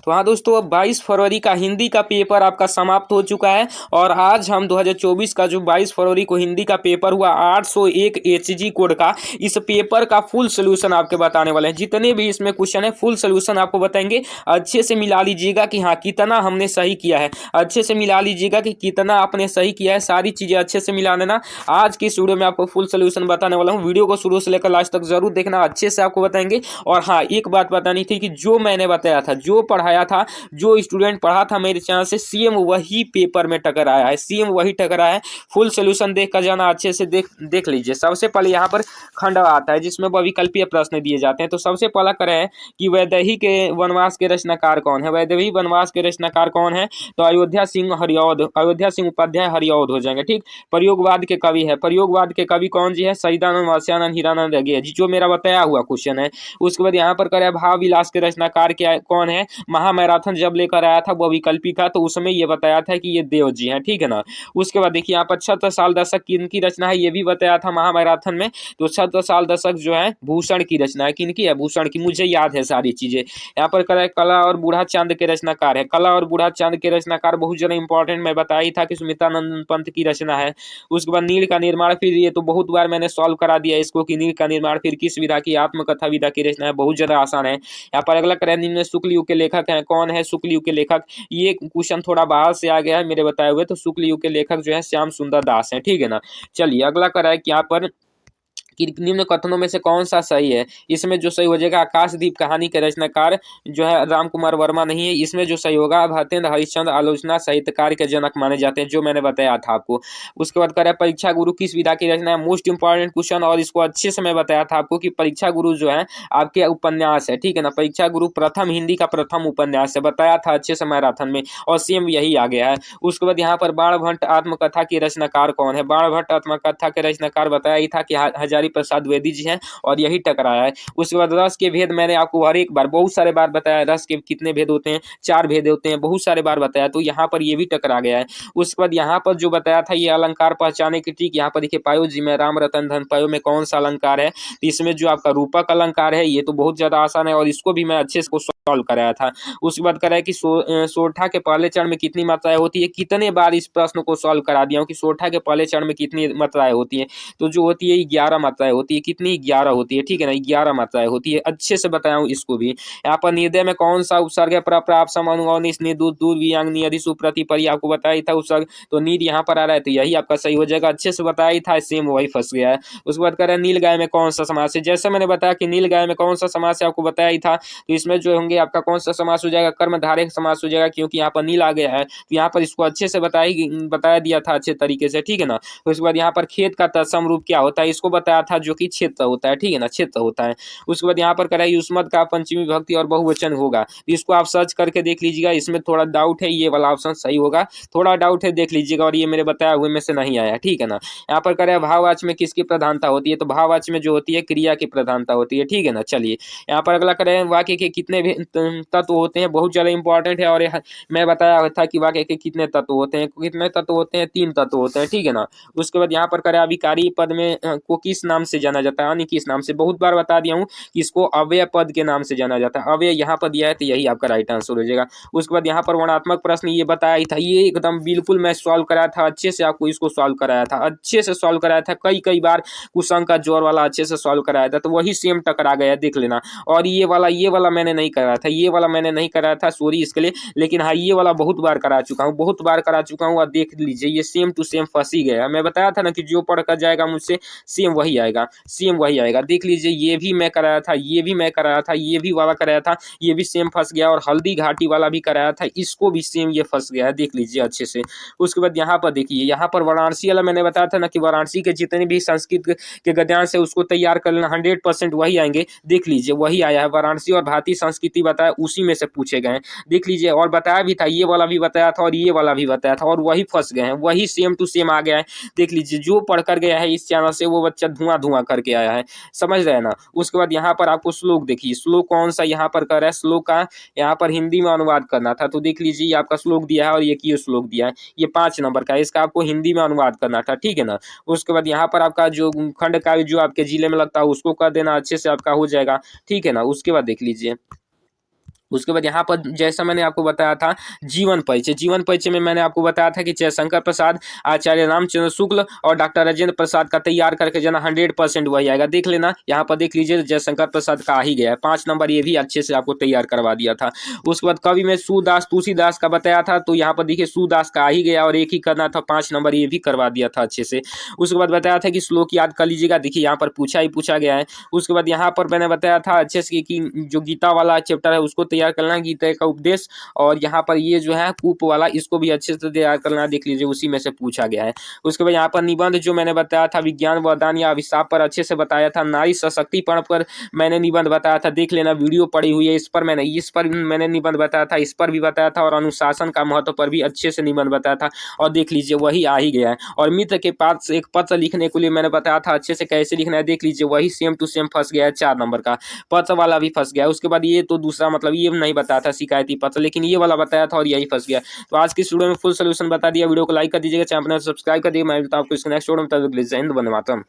तो हाँ दोस्तों, अब 22 फरवरी का हिंदी का पेपर आपका समाप्त हो चुका है और आज हम 2024 का जो 22 फरवरी को हिंदी का पेपर हुआ 801 एचजी कोड का, इस पेपर का फुल सोल्यूशन आपके बताने वाले हैं। जितने भी इसमें क्वेश्चन है फुल सोल्यूशन आपको बताएंगे। अच्छे से मिला लीजिएगा कि हाँ कितना हमने सही किया है, अच्छे से मिला लीजिएगा कि कितना आपने सही किया है, सारी चीज़ें अच्छे से मिला लेना। आज की इस वीडियो में आपको फुल सोल्यूशन बताने वाला हूँ। वीडियो को शुरू से लेकर लास्ट तक जरूर देखना, अच्छे से आपको बताएंगे। और हाँ, एक बात बतानी थी कि जो मैंने बताया था, जो पढ़ाया था, जो स्टूडेंट पढ़ा था मेरे चैनल से, सेम वही पेपर में टकर आया है, सेम वही टकर आया है। फुल सोल्यूशन देख कर जाना, अच्छे से देख लीजिए। सबसे पहले यहाँ पर खंड आता है जिसमें बहुविकल्पीय प्रश्न दिए जाते हैं। तो सबसे पहला करें कि वैदेही के वनवास के रचनाकार कौन है। वैदेही वनवास के रचनाकार कौन है? तो अयोध्या सिंह हरिऔध, अयोध्या सिंह उपाध्याय हरिऔध हो जाएंगे। ठीक। प्रयोगवाद के कवि है, प्रयोगवाद के कवि कौन जी है? सईदानंद मत्स्यानंद हीरानंद रेग्गे जी, जो मेरा बताया हुआ क्वेश्चन है। उसके बाद यहाँ पर करें भाव विलास के रचनाकार क्या कौन है? महामैराथन जब लेकर आया था वो विकल्पी का, तो उसमें ये बताया था कि ये देव जी हैं। ठीक है ना। उसके बाद देखिए यहाँ पर छत्र साल दशक किनकी रचना है, ये भी बताया था महामैराथन में। तो छत्र साल दशक जो है भूषण की रचना है। किनकी है? भूषण की। मुझे याद है सारी चीजें। यहाँ पर करें कला और बूढ़ा चांद के रचनाकार है। कला और बूढ़ा चांद के रचनाकार बहुत ज्यादा इंपॉर्टेंट, मैं बताया ही था कि सुमित्रानंद पंत की रचना है। उसके बाद नील का निर्माण, फिर ये तो बहुत बार मैंने सॉल्व करा दिया इसको कि नील का निर्माण फिर किस विधा की? आत्मकथा विधा की रचना है। बहुत ज्यादा आसान है। यहाँ पर अगला करें निम्न शुक्ल युग के लेखक हैं। कौन है शुक्ल युग के लेखक? ये क्वेश्चन थोड़ा बाहर से आ गया है मेरे बताए हुए। तो शुक्ल युग के लेखक जो है श्याम सुंदर दास है। ठीक है ना। चलिए अगला करें कि यहाँ पर कि निम्न कथनों में से कौन सा सही है। इसमें जो सही हो जाएगा, आकाशदीप कहानी के रचनाकार जो है राम कुमार वर्मा नहीं है। इसमें जो सही होगा, भतेंद्र हरिश्चंद्र आलोचना साहित्यकार के जनक माने जाते हैं, जो मैंने बताया था आपको। उसके बाद करें परीक्षा गुरु किस विधा की रचना है। मोस्ट इंपॉर्टेंट क्वेश्चन, और इसको अच्छे से मैं बताया था आपको कि परीक्षा गुरु जो है आपके उपन्यास है। ठीक है ना। परीक्षा गुरु प्रथम हिंदी का प्रथम उपन्यास है, बताया था अच्छे से मैराथन में, और सेम यही आ गया है। उसके बाद यहाँ पर बाणभट्ट आत्मकथा के रचनाकार कौन है? बाणभट्ट आत्मकथा के रचनाकार बताया ही था कि हजारी प्रसाद द्विवेदी जी हैं, और यही टकराया है। उसके बाद रस के भेद मैंने आपको हर एक बार बहुत सारे बार बताया। रस के कितने भेद होते हैं? 4 भेद होते हैं, बहुत सारे बार बताया। तो यहाँ पर ये भी टकरा गया है। उसके बाद यहाँ पर जो बताया था ये अलंकार पहचाने की ट्रिक, यहाँ पर देखिए पायो जी में राम रतन धन पायो में कौन सा अलंकार है? तो इसमें जो आपका रूपक अलंकार है, ये तो बहुत ज्यादा आसान है और इसको भी मैं अच्छे से सॉल्व कराया था। उसके बाद कराया कि सोरठा के पहले चरण में कितनी मात्राएं होती है। कितने बार इस प्रश्न को सॉल्व करा दिया हूं कि सोरठा के पहले चरण में कितनी मात्राएं होती है। तो जो होती है 11 मात्राएं होती है। कितनी? 11 होती है। ठीक है ना। 11 मात्राएं होती है, अच्छे से बताया हूं इसको भी। यहाँ पर निर्दय में कौन सा उपसर्ग है? प्राप्त समानुगौनिस्नि दूर दूर वियांगनी अधि सुप्रति परि, आपको बताया ही था उपसर्ग। तो नीर यहाँ पर आ रहा है, तो यही आपका सही हो जाएगा। अच्छे से बताया ही था, सेम वही फंस गया है। उसके बाद करें नील गाय में कौन सा समास है। जैसे मैंने बताया कि नील गाय में कौन सा समास है, आपको बताया ही था। तो इसमें जो होंगे आपका कौन सा समास हो जाएगा? कर्मधारय समास हो जाएगा, क्योंकि यहाँ पर नील आ गया है। तो यहाँ पर इसको अच्छे से बताया दिया था अच्छे तरीके से। ठीक है ना। उसके बाद यहाँ पर खेत का तत्सम रूप क्या होता है, इसको बताया था, जो कि क्षेत्र होता है। ठीक है ना, क्षेत्र होता है। उसके बाद यहाँ पर करें युष्मत का पंचमी विभक्ति और बहुवचन होगा। इसको आप सर्च करके देख लीजिएगा। इसमें थोड़ा डाउट है, ये वाला ऑप्शन सही होगा, थोड़ा डाउट है, देख लीजिएगा। और ये मेरे बताया हुए में से नहीं आया। ठीक है ना। यहाँ पर करें भाववाच्य में किसकी प्रधानता होती है। तो भाववाच्य में जो होती है क्रिया की प्रधानता होती है। ठीक है ना। चलिए यहाँ पर अगला करें वाक्य के कितने भी तत्व होते हैं, बहुत ज्यादा इंपॉर्टेंट है। और मैं बताया था कि वाक्य के कितने तत्व होते हैं। कितने तत्व होते हैं? 3 तत्व होते हैं। ठीक है ना। उसके बाद यहाँ पर करें अभिकारी पद में को किस नाम से जाना जाता है? यानी किस नाम से, बहुत बार बता दिया हूँ कि इसको अव्यय पद के नाम से जाना जाता है। अव्यय यहाँ पर दिया है, तो यही आपका राइट आंसर हो जाएगा। उसके बाद यहाँ पर वर्णात्मक प्रश्न ये बताया ही था, ये एकदम बिल्कुल मैं सॉल्व कराया था, अच्छे से आपको इसको सॉल्व कराया था, अच्छे से सॉल्व कराया था। कई बार कुसंग का जोर वाला अच्छे से सॉल्व कराया था, तो वही सेम टकरा गया, देख लेना। और ये वाला मैंने नहीं कराया था, ये वाला मैंने नहीं कराया था, सॉरी इसके लिए। लेकिन हाँ, ये वाला बहुत बार करा चुका हूँ, बहुत बार करा चुका हूँ। और देख लीजिए ये सेम टू सेम फंस ही गया। मैं बताया था ना कि जो पढ़ कर जाएगा मुझसे सेम वही आएगा, सेम वही आएगा। देख लीजिए ये भी मैं कराया था, ये भी मैं कराया था, ये भी वाला कराया था, ये भी सेम फंस गया। और हल्दी घाटी वाला भी कराया था, इसको भी सेम ये फंस गया है, देख लीजिए अच्छे से। उसके बाद यहाँ पर देखिए, यहाँ पर वाराणसी वाला मैंने बताया था ना कि वाराणसी के जितने भी संस्कृत के गद्यांश है उसको तैयार कर लेना, 100% वही आएंगे। देख लीजिए वही आया है, वाराणसी और भारतीय संस्कृति बताया, उसी में से पूछे गए हैं। देख लीजिए, और बताया भी था, ये वाला भी बताया था और ये वाला भी बताया था, और वही फंस गए हैं, वही सेम टू सेम आ गया है। देख लीजिए, जो पढ़ कर गया है इस चैनल से वो बच्चा धुआं धुआं करके आया है, समझ रहे हैं ना। उसके बाद यहाँ पर आपको श्लोक देखिए, श्लोक कौन सा यहाँ पर कर रहा है, श्लोक का यहाँ पर हिंदी में अनुवाद करना था। तो देख लीजिए ये आपका श्लोक दिया है और ये श्लोक दिया है, ये 5 नंबर का है, इसका आपको हिंदी में अनुवाद करना था। ठीक है ना। उसके बाद यहाँ पर आपका जो खंड का जो आपके जिले में लगता है उसको कर देना, अच्छे से आपका हो जाएगा। ठीक है ना। उसके बाद देख लीजिए, उसके बाद यहाँ पर जैसा मैंने आपको बताया था जीवन परिचय में मैंने आपको बताया था कि जयशंकर प्रसाद, आचार्य रामचंद्र शुक्ल और डॉक्टर राजेंद्र प्रसाद का तैयार करके जाना 100% वही आएगा। देख लेना, यहाँ पर देख लीजिए जयशंकर प्रसाद का आ ही गया है। 5 नंबर ये भी अच्छे से आपको तैयार करवा दिया था। उसके बाद कवि में सूदास तुलसीदास का बताया था, तो यहाँ पर देखिए सूदास का आ ही गया और एक ही करना था, 5 नंबर ये भी करवा दिया था अच्छे से। उसके बाद बताया था कि श्लोक याद कर लीजिएगा, देखिए यहाँ पर पूछा गया है। उसके बाद यहाँ पर मैंने बताया था अच्छे से कि जो गीता वाला चैप्टर है उसको तैयार करना, गीता का उपदेश, और यहाँ पर ये जो है कूप वाला इसको भी अच्छे से तैयार करना, देख लीजिए उसी में से पूछा गया है। उसके बाद यहाँ पर निबंध जो मैंने बताया था विज्ञान वरदान या अभिशाप पर अच्छे से बताया था। नारी सशक्तिकरण पर मैंने निबंध बताया था, देख लेना वीडियो पड़ी हुई है, इस पर मैंने निबंध बताया था, इस पर भी बताया था, और अनुशासन का महत्व पर भी अच्छे से निबंध बताया था, और देख लीजिए वही आ ही गया है। और मित्र के पास एक पत्र लिखने के लिए मैंने बताया था अच्छे से कैसे लिखना है, देख लीजिए वही सेम टू सेम फंस गया है, 4 नंबर का पत्र वाला भी फंस गया। उसके बाद ये तो दूसरा मतलब ये नहीं बताया था शिकायती पत्र, लेकिन ये वाला बताया था और यही फंस गया। तो आज की वीडियो में फुल सोल्यूशन बता दिया। वीडियो को लाइक कर दीजिएगा, चैनल सब्सक्राइब कर दीजिए। मैं आपको इसके नेक्स्ट वीडियो में, तब तक के लिए जय हिंद, वंदे मातरम।